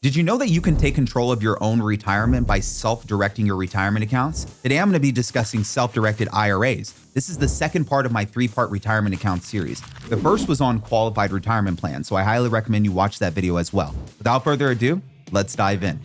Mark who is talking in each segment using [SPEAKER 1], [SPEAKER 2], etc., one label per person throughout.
[SPEAKER 1] Did you know that you can take control of your own retirement by self-directing your retirement accounts? Today, I'm going to be discussing self-directed IRAs. This is the second part of my three-part retirement account series. The first was on qualified retirement plans, so I highly recommend you watch that video as well. Without further ado, let's dive in.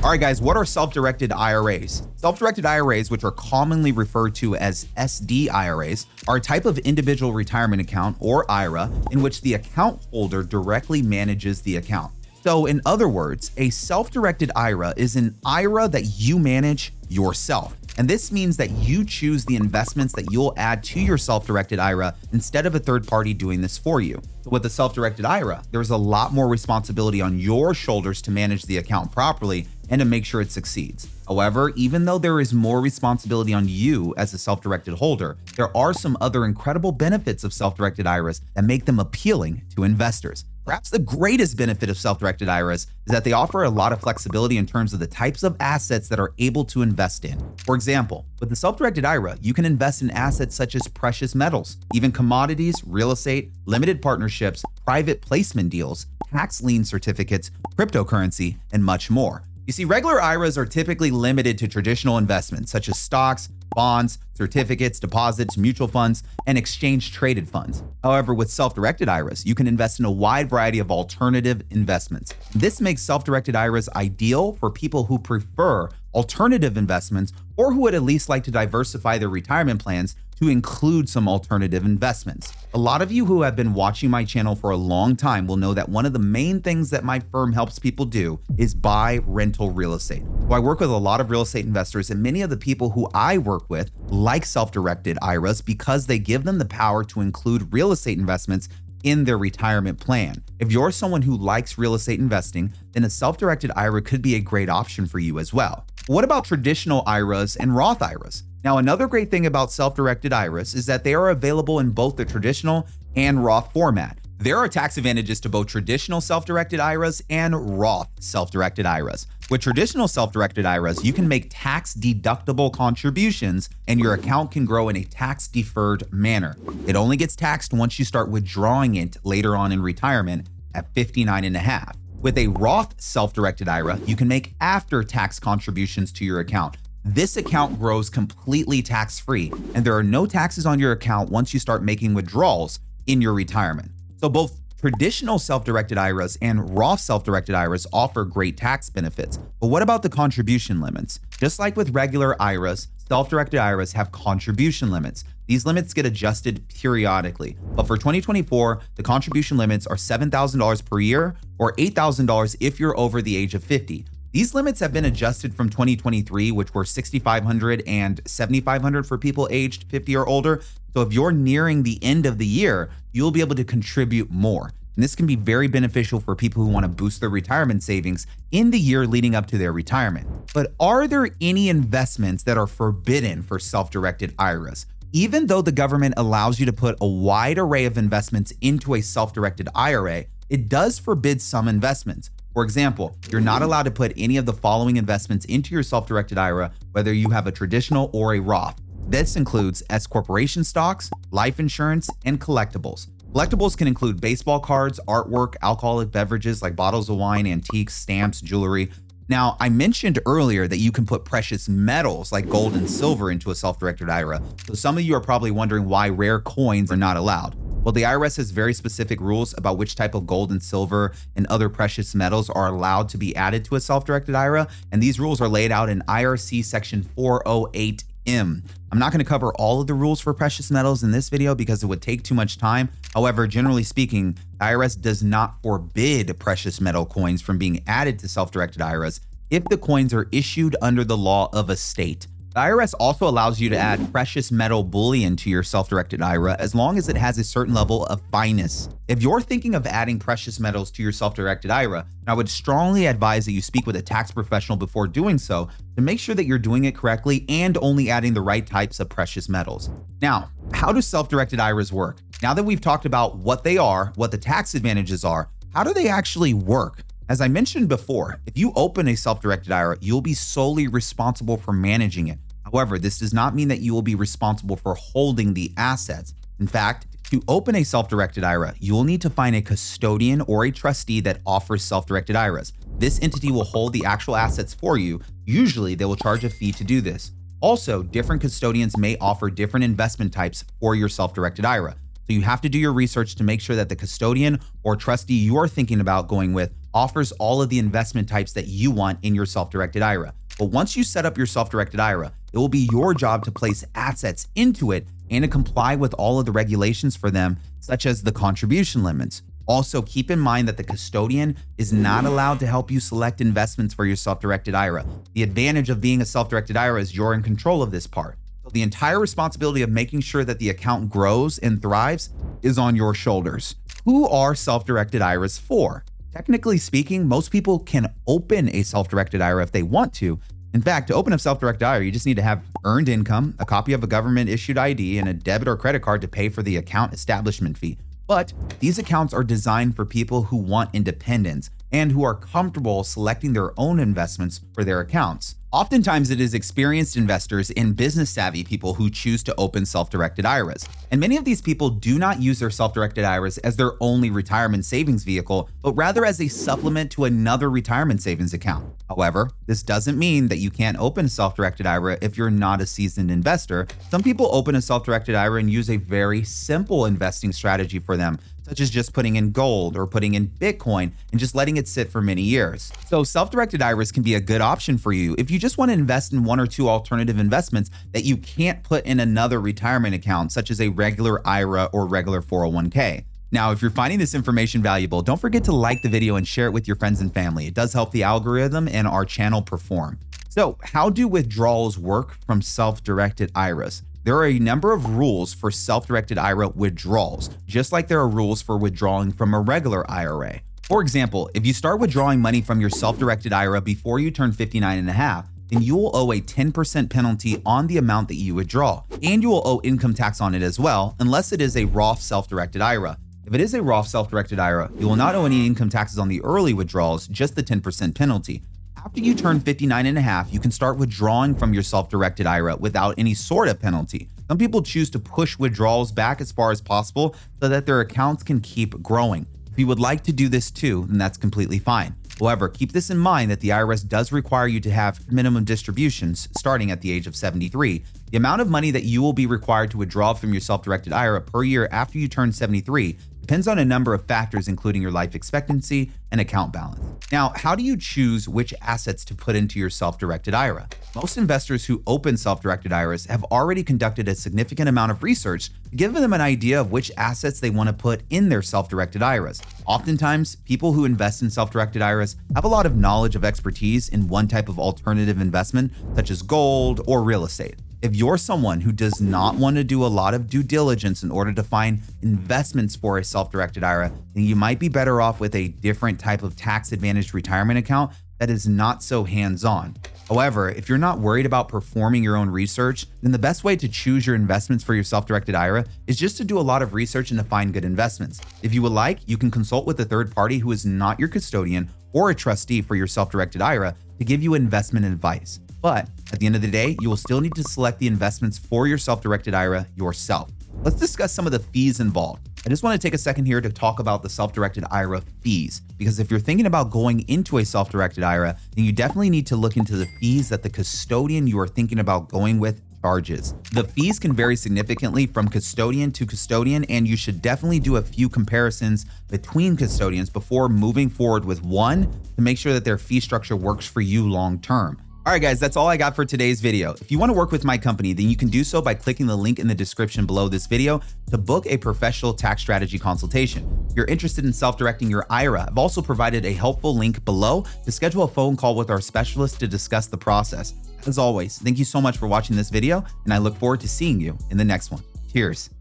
[SPEAKER 1] All right, guys, what are self-directed IRAs? Self-directed IRAs, which are commonly referred to as SDIRAs, are a type of individual retirement account, or IRA, in which the account holder directly manages the account. So in other words, a self-directed IRA is an IRA that you manage yourself. And this means that you choose the investments that you'll add to your self-directed IRA instead of a third party doing this for you. So with a self-directed IRA, there's a lot more responsibility on your shoulders to manage the account properly and to make sure it succeeds. However, even though there is more responsibility on you as a self-directed holder, there are some other incredible benefits of self-directed IRAs that make them appealing to investors. Perhaps the greatest benefit of self-directed IRAs is that they offer a lot of flexibility in terms of the types of assets that are able to invest in. For example, with the self-directed IRA, you can invest in assets such as precious metals, even commodities, real estate, limited partnerships, private placement deals, tax lien certificates, cryptocurrency, and much more. You see, regular IRAs are typically limited to traditional investments such as stocks, bonds, certificates, deposits, mutual funds, and exchange-traded funds. However, with self-directed IRAs, you can invest in a wide variety of alternative investments. This makes self-directed IRAs ideal for people who prefer alternative investments or who would at least like to diversify their retirement plans to include some alternative investments. A lot of you who have been watching my channel for a long time will know that one of the main things that my firm helps people do is buy rental real estate. So I work with a lot of real estate investors, and many of the people who I work with like self-directed IRAs because they give them the power to include real estate investments in their retirement plan. If you're someone who likes real estate investing, then a self-directed IRA could be a great option for you as well. What about traditional IRAs and Roth IRAs? Now, another great thing about self-directed IRAs is that they are available in both the traditional and Roth format. There are tax advantages to both traditional self-directed IRAs and Roth self-directed IRAs. With traditional self-directed IRAs, you can make tax-deductible contributions and your account can grow in a tax-deferred manner. It only gets taxed once you start withdrawing it later on in retirement at 59.5. With a Roth self-directed IRA, you can make after-tax contributions to your account. This account grows completely tax-free, and there are no taxes on your account once you start making withdrawals in your retirement. So both traditional self-directed IRAs and Roth self-directed IRAs offer great tax benefits. But what about the contribution limits? Just like with regular IRAs, self-directed IRAs have contribution limits. These limits get adjusted periodically. But for 2024, the contribution limits are $7,000 per year or $8,000 if you're over the age of 50. These limits have been adjusted from 2023, which were $6,500 and $7,500 for people aged 50 or older. So if you're nearing the end of the year, you'll be able to contribute more. And this can be very beneficial for people who want to boost their retirement savings in the year leading up to their retirement. But are there any investments that are forbidden for self-directed IRAs? Even though the government allows you to put a wide array of investments into a self-directed IRA, it does forbid some investments. For example, you're not allowed to put any of the following investments into your self-directed IRA, whether you have a traditional or a Roth. This includes S corporation stocks, life insurance, and collectibles. Collectibles can include baseball cards, artwork, alcoholic beverages like bottles of wine, antiques, stamps, jewelry. Now, I mentioned earlier that you can put precious metals like gold and silver into a self-directed IRA. So some of you are probably wondering why rare coins are not allowed. Well, the IRS has very specific rules about which type of gold and silver and other precious metals are allowed to be added to a self-directed IRA, and these rules are laid out in IRC section 408M. I'm not going to cover all of the rules for precious metals in this video because it would take too much time. However, generally speaking, the IRS does not forbid precious metal coins from being added to self-directed IRAs if the coins are issued under the law of a state. The IRS also allows you to add precious metal bullion to your self-directed IRA as long as it has a certain level of fineness. If you're thinking of adding precious metals to your self-directed IRA, I would strongly advise that you speak with a tax professional before doing so to make sure that you're doing it correctly and only adding the right types of precious metals. Now, how do self-directed IRAs work? Now that we've talked about what they are, what the tax advantages are, how do they actually work? As I mentioned before, if you open a self-directed IRA, you'll be solely responsible for managing it. However, this does not mean that you will be responsible for holding the assets. In fact, To open a self-directed IRA, you will need to find a custodian or a trustee that offers self-directed IRAs. This entity will hold the actual assets for you. Usually, they will charge a fee to do this. Also, different custodians may offer different investment types for your self-directed IRA. So you have to do your research to make sure that the custodian or trustee you are thinking about going with offers all of the investment types that you want in your self-directed IRA. But once you set up your self-directed IRA, it will be your job to place assets into it and to comply with all of the regulations for them, such as the contribution limits. Also, keep in mind that the custodian is not allowed to help you select investments for your self-directed IRA. The advantage of being a self-directed IRA is you're in control of this part. So the entire responsibility of making sure that the account grows and thrives is on your shoulders. Who are self-directed IRAs for? Technically speaking, most people can open a self-directed IRA if they want to. In fact, to open a self-directed IRA, you just need to have earned income, a copy of a government-issued ID, and a debit or credit card to pay for the account establishment fee. But these accounts are designed for people who want independence and who are comfortable selecting their own investments for their accounts. Oftentimes, it is experienced investors and business-savvy people who choose to open self-directed IRAs. And many of these people do not use their self-directed IRAs as their only retirement savings vehicle, but rather as a supplement to another retirement savings account. However, this doesn't mean that you can't open a self-directed IRA if you're not a seasoned investor. Some people open a self-directed IRA and use a very simple investing strategy for them, such as just putting in gold or putting in Bitcoin and just letting it sit for many years. So self-directed IRAs can be a good option for you if you just want to invest in one or two alternative investments that you can't put in another retirement account, such as a regular IRA or regular 401k. Now, if you're finding this information valuable, don't forget to like the video and share it with your friends and family. It does help the algorithm and our channel perform. So how do withdrawals work from self-directed IRAs? There are a number of rules for self-directed IRA withdrawals, just like there are rules for withdrawing from a regular IRA. For example, if you start withdrawing money from your self-directed IRA before you turn 59 and a half, then you will owe a 10% penalty on the amount that you withdraw, and you will owe income tax on it as well, unless it is a Roth self-directed IRA. If it is a Roth self-directed IRA, you will not owe any income taxes on the early withdrawals, just the 10% penalty. After you turn 59 and a half, you can start withdrawing from your self-directed IRA without any sort of penalty. Some people choose to push withdrawals back as far as possible so that their accounts can keep growing. If you would like to do this too, then that's completely fine. However, keep this in mind that the IRS does require you to have minimum distributions starting at the age of 73. The amount of money that you will be required to withdraw from your self-directed IRA per year after you turn 73 depends on a number of factors, including your life expectancy and account balance. Now, how do you choose which assets to put into your self-directed IRA? Most investors who open self-directed IRAs have already conducted a significant amount of research to give them an idea of which assets they want to put in their self-directed IRAs. Oftentimes, people who invest in self-directed IRAs have a lot of knowledge of expertise in one type of alternative investment, such as gold or real estate. If you're someone who does not want to do a lot of due diligence in order to find investments for a self-directed IRA, then you might be better off with a different type of tax-advantaged retirement account that is not so hands-on. However, if you're not worried about performing your own research, then the best way to choose your investments for your self-directed IRA is just to do a lot of research and to find good investments. If you would like, you can consult with a third party who is not your custodian or a trustee for your self-directed IRA to give you investment advice. But at the end of the day, you will still need to select the investments for your self-directed IRA yourself. Let's discuss some of the fees involved. I just want to take a second here to talk about the self-directed IRA fees, because if you're thinking about going into a self-directed IRA, then you definitely need to look into the fees that the custodian you are thinking about going with charges. The fees can vary significantly from custodian to custodian, and you should definitely do a few comparisons between custodians before moving forward with one to make sure that their fee structure works for you long term. All right, guys, that's all I got for today's video. If you want to work with my company, then you can do so by clicking the link in the description below this video to book a professional tax strategy consultation. If you're interested in self-directing your IRA, I've also provided a helpful link below to schedule a phone call with our specialist to discuss the process. As always, thank you so much for watching this video, and I look forward to seeing you in the next one. Cheers.